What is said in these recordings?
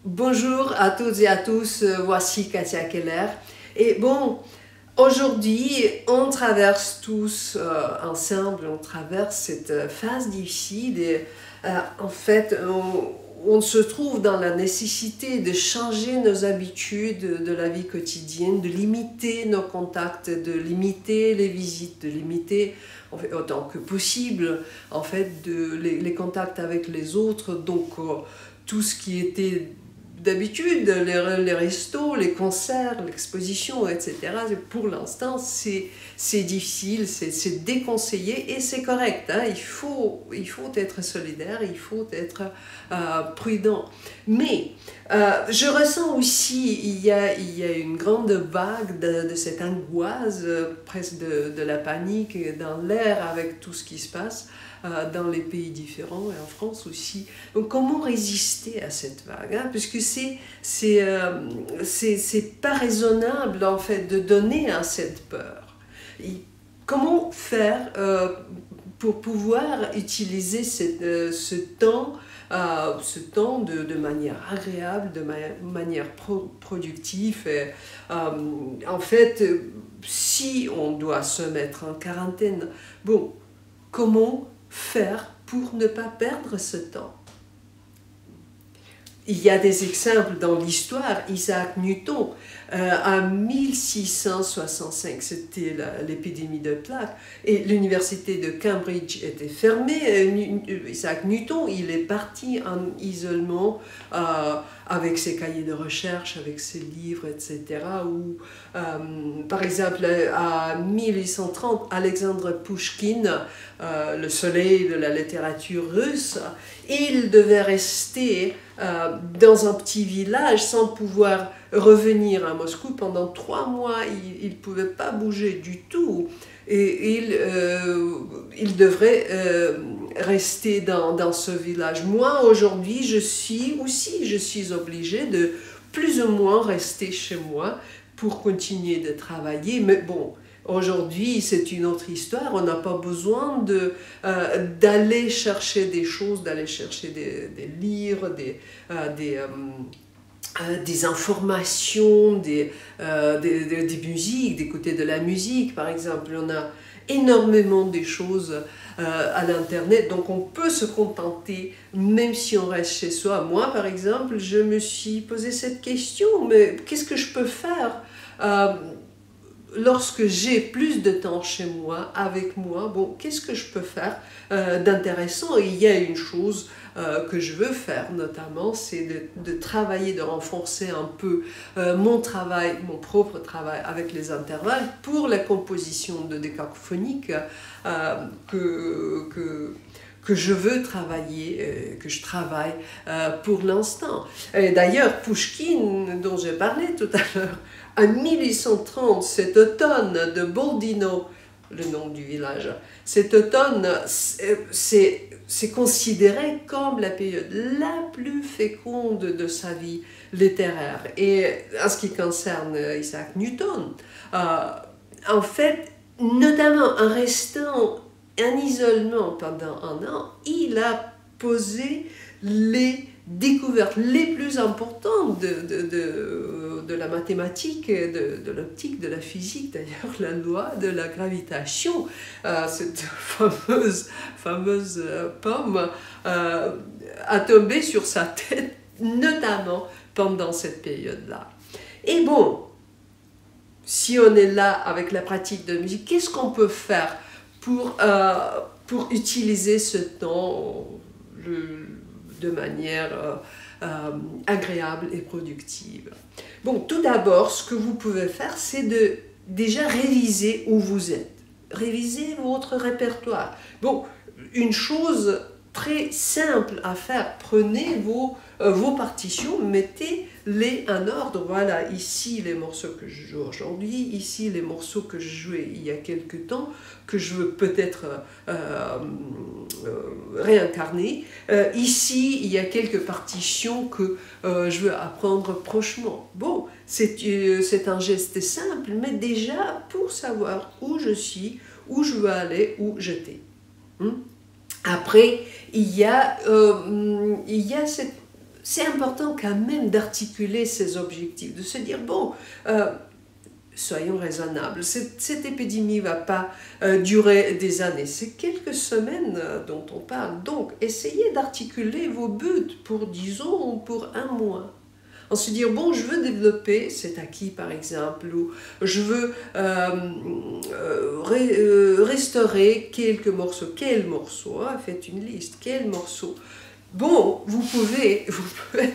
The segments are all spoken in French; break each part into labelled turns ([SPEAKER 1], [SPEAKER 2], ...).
[SPEAKER 1] Bonjour à toutes et à tous, voici Katia Keller. Et bon, aujourd'hui, on traverse tous ensemble, on traverse cette phase difficile et en fait, on se trouve dans la nécessité de changer nos habitudes de la vie quotidienne, de limiter nos contacts, de limiter les visites, de limiter en fait, autant que possible en fait, les contacts avec les autres. Donc, tout ce qui était d'habitude, les restos, les concerts, l'exposition, etc., pour l'instant, c'est difficile, c'est déconseillé et c'est correct. Hein? Il faut être solidaire, il faut être prudent. Mais je ressens aussi, il y a une grande vague de cette angoisse, presque de la panique dans l'air avec tout ce qui se passe dans les pays différents et en France aussi. Donc comment résister à cette vague, hein? Puisque c'est pas raisonnable en fait de donner à cette peur. Et comment faire pour pouvoir utiliser ce temps de manière agréable, de manière productive. Et, en fait, si on doit se mettre en quarantaine, bon, comment faire pour ne pas perdre ce temps? Il y a des exemples dans l'histoire. Isaac Newton, en 1665, c'était l'épidémie de plaque, et l'université de Cambridge était fermée. Isaac Newton, il est parti en isolement avec ses cahiers de recherche, avec ses livres, etc. Ou, par exemple, en 1830, Alexandre Pouchkine, le soleil de la littérature russe, il devait rester dans un petit village sans pouvoir revenir à Moscou pendant 3 mois. Il ne pouvait pas bouger du tout. Et il devrait rester dans ce village. Moi, aujourd'hui, je suis obligée de plus ou moins rester chez moi pour continuer de travailler. Mais bon, aujourd'hui, c'est une autre histoire. On n'a pas besoin d'aller chercher des choses, d'aller chercher des livres, des informations, des musiques, d'écouter de la musique, par exemple. On a énormément de choses à l'internet, donc on peut se contenter même si on reste chez soi. Moi, par exemple, je me suis posé cette question, mais qu'est-ce que je peux faire lorsque j'ai plus de temps chez moi, avec moi? Bon, qu'est-ce que je peux faire d'intéressant? Et il y a une chose que je veux faire notamment, c'est de travailler, de renforcer un peu mon travail, mon propre travail avec les intervalles pour la composition de décacophonique que je veux travailler, que je travaille pour l'instant. D'ailleurs, Pouchkine, dont j'ai parlé tout à l'heure, en 1830, cet automne de Boldino, le nom du village, cet automne, c'est considéré comme la période la plus féconde de sa vie littéraire. Et en ce qui concerne Isaac Newton, en fait, notamment en restant en isolement pendant 1 an, il a posé les découvertes les plus importantes de la mathématique, de l'optique, de la physique, d'ailleurs la loi de la gravitation, cette fameuse pomme a tombé sur sa tête, notamment pendant cette période-là. Et bon, si on est là avec la pratique de musique, qu'est-ce qu'on peut faire pour utiliser ce temps de manière agréable et productive? Bon, tout d'abord, ce que vous pouvez faire, c'est de déjà réviser où vous êtes. Réviser votre répertoire. Bon, une chose très simple à faire, prenez vos partitions, mettez-les en ordre. Voilà, ici les morceaux que je joue aujourd'hui, ici les morceaux que je jouais il y a quelque temps, que je veux peut-être réincarner. Ici, il y a quelques partitions que je veux apprendre prochainement. Bon, c'est un geste simple, mais déjà pour savoir où je suis, où je veux aller, où j'étais. Après, il y a c'est important quand même d'articuler ces objectifs, de se dire, bon, soyons raisonnables, cette épidémie ne va pas durer des années, c'est quelques semaines dont on parle. Donc, essayez d'articuler vos buts pour, disons, pour un mois. En se dire, bon, je veux développer cet acquis, par exemple, ou je veux restaurer quelques morceaux. Quels morceaux, hein? Faites une liste, quels morceaux. Bon, vous pouvez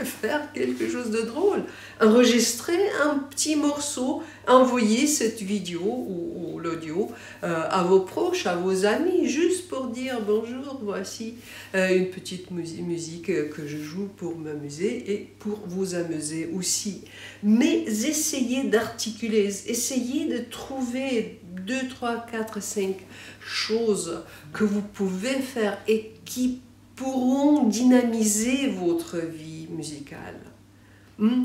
[SPEAKER 1] faire quelque chose de drôle. Enregistrer un petit morceau, envoyer cette vidéo ou l'audio à vos proches, à vos amis, juste pour dire bonjour, voici une petite musique que je joue pour m'amuser et pour vous amuser aussi. Mais essayez d'articuler, essayez de trouver 2, 3, 4, 5 choses que vous pouvez faire et qui pourront dynamiser votre vie musicale.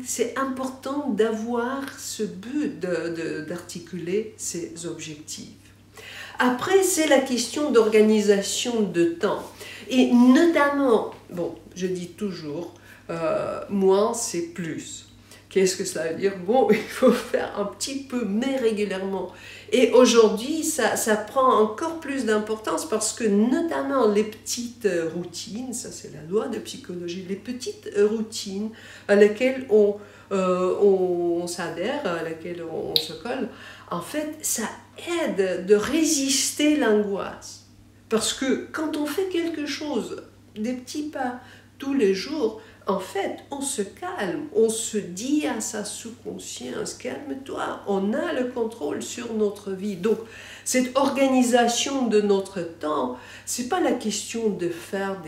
[SPEAKER 1] C'est important d'avoir ce but d'articuler ces objectifs. Après, c'est la question d'organisation de temps. Et notamment, bon, je dis toujours, moins c'est plus. Qu'est-ce que cela veut dire? Bon, il faut faire un petit peu, mais régulièrement. Et aujourd'hui, ça prend encore plus d'importance parce que notamment les petites routines, ça c'est la loi de psychologie, les petites routines à lesquelles on s'adhère, à lesquelles on se colle, en fait, ça aide de résister l'angoisse. Parce que quand on fait quelque chose, des petits pas tous les jours, en fait, on se calme, on se dit à sa sous-conscience, calme-toi, on a le contrôle sur notre vie. Donc, cette organisation de notre temps, c'est pas la question de faire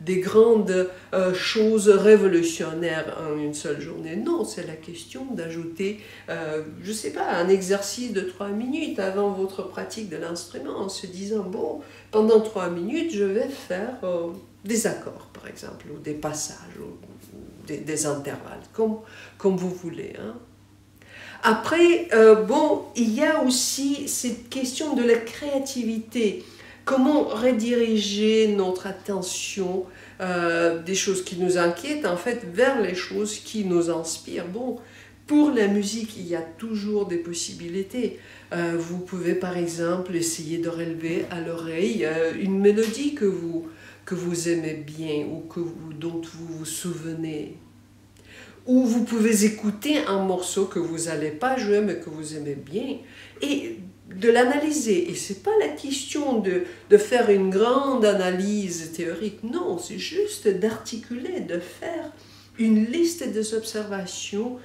[SPEAKER 1] des grandes choses révolutionnaires en une seule journée. Non, c'est la question d'ajouter, je sais pas, un exercice de 3 minutes avant votre pratique de l'instrument, en se disant, bon, pendant 3 minutes, je vais faire des accords, par exemple, ou des passages, ou des intervalles, comme vous voulez. Hein. Après, bon, il y a aussi cette question de la créativité. Comment rediriger notre attention des choses qui nous inquiètent, en fait, vers les choses qui nous inspirent. Bon, pour la musique, il y a toujours des possibilités. Vous pouvez, par exemple, essayer de relever à l'oreille une mélodie que vous aimez bien ou dont vous vous souvenez. Ou vous pouvez écouter un morceau que vous n'allez pas jouer mais que vous aimez bien et de l'analyser. Et ce n'est pas la question de faire une grande analyse théorique, non, c'est juste d'articuler, de faire une liste des observations.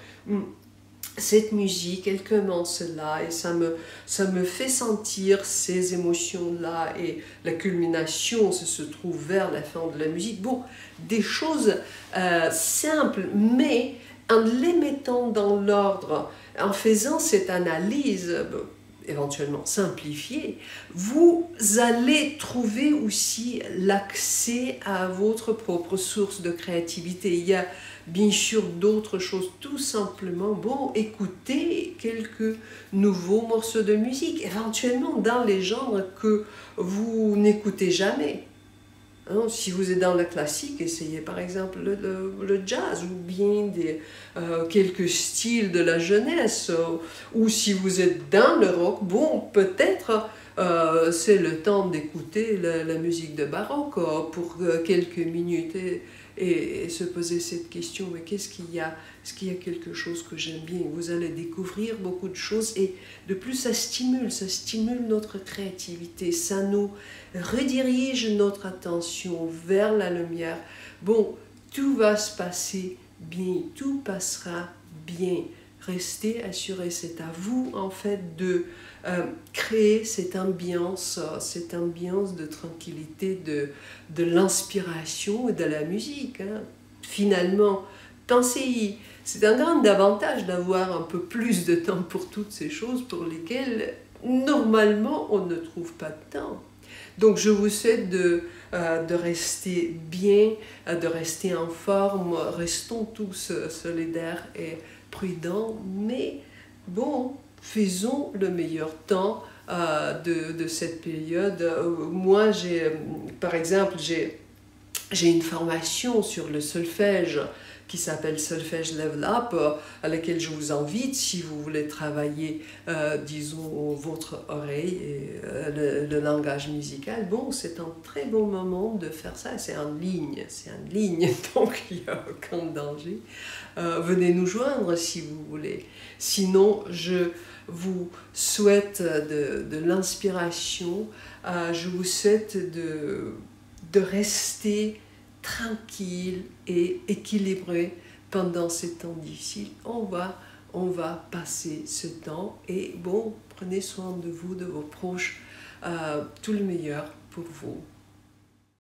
[SPEAKER 1] Cette musique, elle commence là et ça me fait sentir ces émotions-là et la culmination se trouve vers la fin de la musique. Bon, des choses simples, mais en les mettant dans l'ordre, en faisant cette analyse, éventuellement simplifiée, vous allez trouver aussi l'accès à votre propre source de créativité. Il y a bien sûr d'autres choses, tout simplement, bon, écoutez quelques nouveaux morceaux de musique, éventuellement dans les genres que vous n'écoutez jamais. Hein, si vous êtes dans le classique, essayez par exemple le jazz ou bien quelques styles de la jeunesse. Ou si vous êtes dans le rock, bon, peut-être c'est le temps d'écouter la musique de baroque pour quelques minutes et se poser cette question, mais qu'est-ce qu'il y a? Est-ce qu'il y a quelque chose que j'aime bien? Vous allez découvrir beaucoup de choses et de plus ça stimule notre créativité, ça nous redirige notre attention vers la lumière. Bon, tout va se passer bien, tout passera bien. Restez assurés, c'est à vous en fait de créer cette ambiance de tranquillité, de l'inspiration et de la musique. Hein. Finalement, pensez-y, c'est un grand avantage d'avoir un peu plus de temps pour toutes ces choses pour lesquelles normalement on ne trouve pas de temps. Donc je vous souhaite de rester bien, de rester en forme, restons tous solidaires et prudents, mais bon, faisons le meilleur temps de cette période. Moi, par exemple, j'ai une formation sur le solfège qui s'appelle Solfège Level Up, à laquelle je vous invite si vous voulez travailler, disons, votre oreille et le langage musical. Bon, c'est un très bon moment de faire ça. C'est en ligne, donc il n'y a aucun danger. Venez nous joindre si vous voulez. Sinon, je vous souhaite de l'inspiration, je vous souhaite de rester tranquille et équilibré pendant ces temps difficiles. On va passer ce temps et bon, prenez soin de vous, de vos proches, tout le meilleur pour vous.